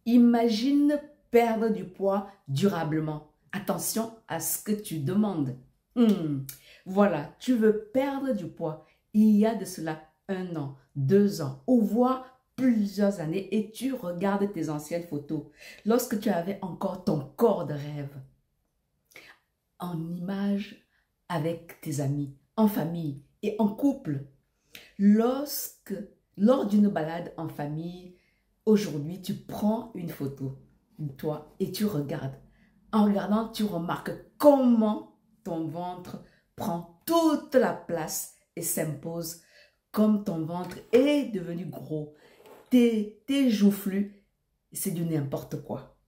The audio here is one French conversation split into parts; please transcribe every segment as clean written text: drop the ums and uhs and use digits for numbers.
Imagine perdre du poids durablement. Attention à ce que tu demandes. Voilà, tu veux perdre du poids. Il y a de cela 1 an, 2 ans, ou voire plusieurs années et tu regardes tes anciennes photos lorsque tu avais encore ton corps de rêve en image avec tes amis, en famille et en couple. Lors d'une balade en famille, aujourd'hui, tu prends une photo de toi et tu regardes. En regardant, tu remarques comment ton ventre prend toute la place et s'impose, comme ton ventre est devenu gros. Tes joufflus, c'est du n'importe quoi.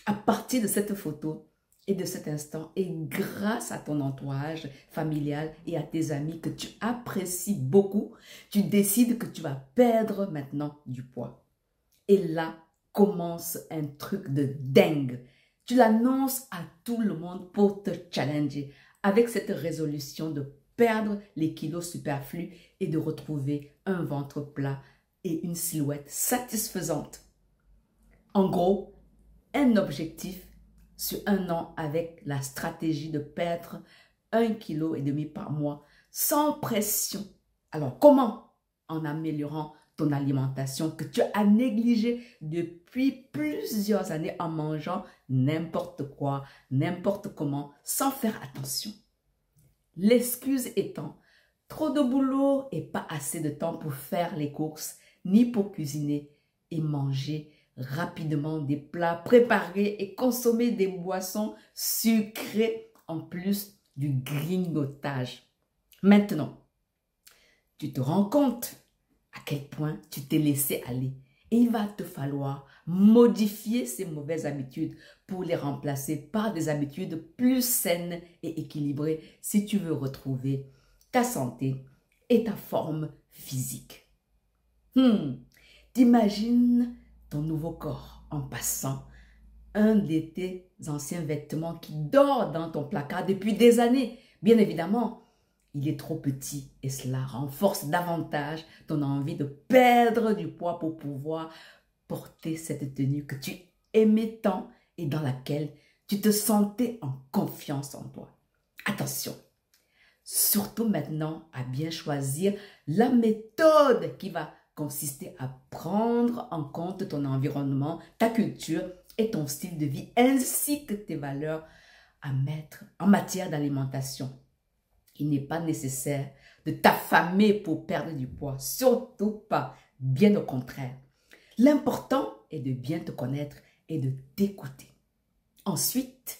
À partir de cette photo et de cet instant, et grâce à ton entourage familial et à tes amis que tu apprécies beaucoup, tu décides que tu vas perdre maintenant du poids. Et là commence un truc de dingue. Tu l'annonces à tout le monde pour te challenger avec cette résolution de perdre les kilos superflus et de retrouver un ventre plat et une silhouette satisfaisante. En gros, un objectif sur 1 an avec la stratégie de perdre 1,5 kg par mois sans pression. Alors, comment? En améliorant ton alimentation que tu as négligée depuis plusieurs années en mangeant n'importe quoi, n'importe comment, sans faire attention. L'excuse étant trop de boulot et pas assez de temps pour faire les courses, ni pour cuisiner et manger rapidement des plats préparés et consommer des boissons sucrées en plus du grignotage. Maintenant, tu te rends compte à quel point tu t'es laissé aller et il va te falloir modifier ces mauvaises habitudes pour les remplacer par des habitudes plus saines et équilibrées si tu veux retrouver ta santé et ta forme physique. T'imagines ton nouveau corps en passant un de tes anciens vêtements qui dort dans ton placard depuis des années. Bien évidemment, il est trop petit et cela renforce davantage ton envie de perdre du poids pour pouvoir porter cette tenue que tu aimais tant et dans laquelle tu te sentais en confiance en toi. Attention, surtout maintenant à bien choisir la méthode qui va consister à prendre en compte ton environnement, ta culture et ton style de vie, ainsi que tes valeurs à mettre en matière d'alimentation. Il n'est pas nécessaire de t'affamer pour perdre du poids, surtout pas, bien au contraire. L'important est de bien te connaître et de t'écouter. Ensuite,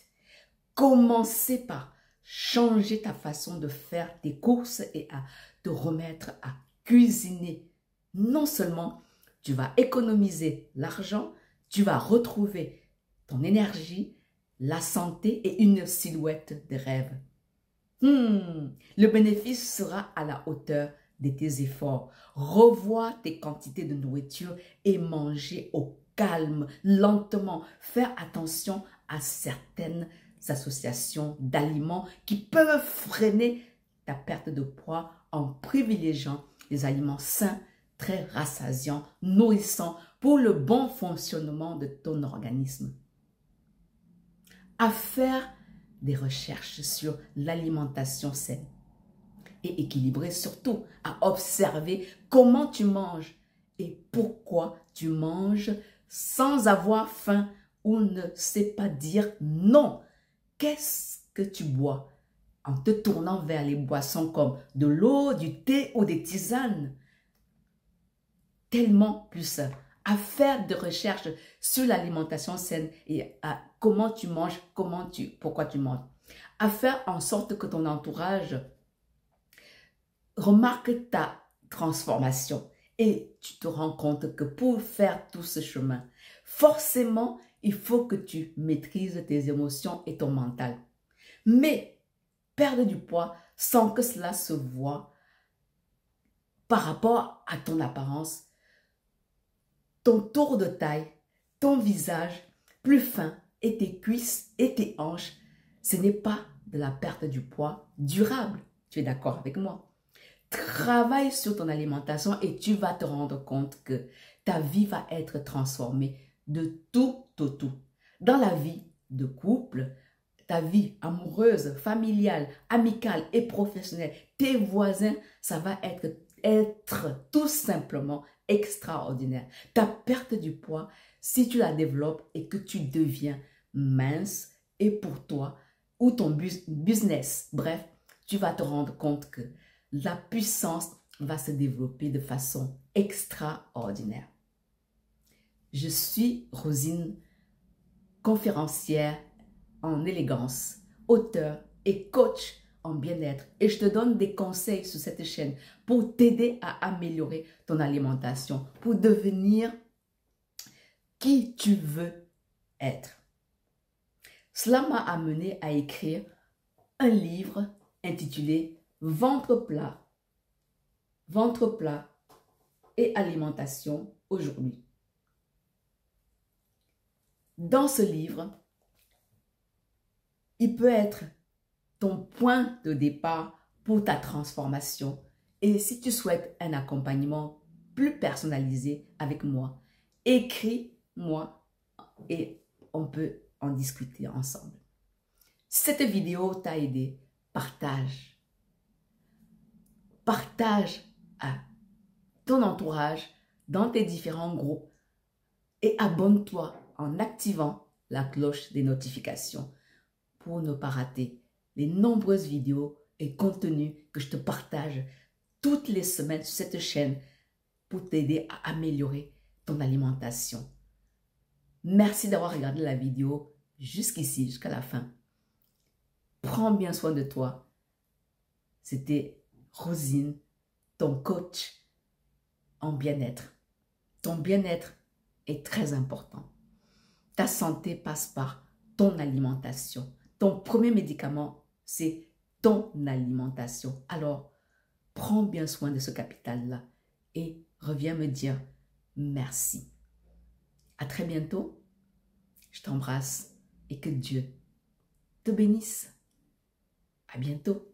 commencez par changer ta façon de faire tes courses et à te remettre à cuisiner. Non seulement tu vas économiser l'argent, tu vas retrouver ton énergie, la santé et une silhouette de rêve. Le bénéfice sera à la hauteur de tes efforts. Revois tes quantités de nourriture et manger au calme, lentement. Faire attention à certaines associations d'aliments qui peuvent freiner ta perte de poids en privilégiant les aliments sains, très rassasiants, nourrissants pour le bon fonctionnement de ton organisme. À faire des recherches sur l'alimentation saine et équilibrée, surtout à observer comment tu manges et pourquoi tu manges sans avoir faim ou ne sais pas dire non. Qu'est-ce que tu bois en te tournant vers les boissons comme de l'eau, du thé ou des tisanes? Tellement plus sain. À faire des recherches sur l'alimentation saine et à comment tu manges, pourquoi tu manges. À faire en sorte que ton entourage remarque ta transformation et tu te rends compte que pour faire tout ce chemin, forcément, il faut que tu maîtrises tes émotions et ton mental. Mais perdre du poids sans que cela se voie par rapport à ton apparence, ton tour de taille, ton visage plus fin et tes cuisses et tes hanches, ce n'est pas de la perte du poids durable. Tu es d'accord avec moi? Travaille sur ton alimentation et tu vas te rendre compte que ta vie va être transformée de tout au tout. Dans la vie de couple, ta vie amoureuse, familiale, amicale et professionnelle, tes voisins, ça va être tout simplement extraordinaire. Ta perte du poids, si tu la développes et que tu deviens mince, et pour toi ou ton business, bref, tu vas te rendre compte que la puissance va se développer de façon extraordinaire. Je suis Rosine, conférencière en élégance, auteur et coach en bien-être, et je te donne des conseils sur cette chaîne pour t'aider à améliorer ton alimentation, pour devenir qui tu veux être. Cela m'a amené à écrire un livre intitulé Ventre plat et alimentation aujourd'hui. Dans ce livre, il peut être ton point de départ pour ta transformation. Et si tu souhaites un accompagnement plus personnalisé avec moi, écris-moi et on peut en discuter ensemble. Si cette vidéo t'a aidé, partage. Partage à ton entourage dans tes différents groupes et abonne-toi en activant la cloche des notifications pour ne pas rater les nombreuses vidéos et contenus que je te partage toutes les semaines sur cette chaîne pour t'aider à améliorer ton alimentation. Merci d'avoir regardé la vidéo jusqu'ici, jusqu'à la fin. Prends bien soin de toi. C'était Rosine, ton coach en bien-être. Ton bien-être est très important. Ta santé passe par ton alimentation. Ton premier médicament, c'est ton alimentation. Alors, prends bien soin de ce capital-là et reviens me dire merci. À très bientôt. Je t'embrasse et que Dieu te bénisse. À bientôt.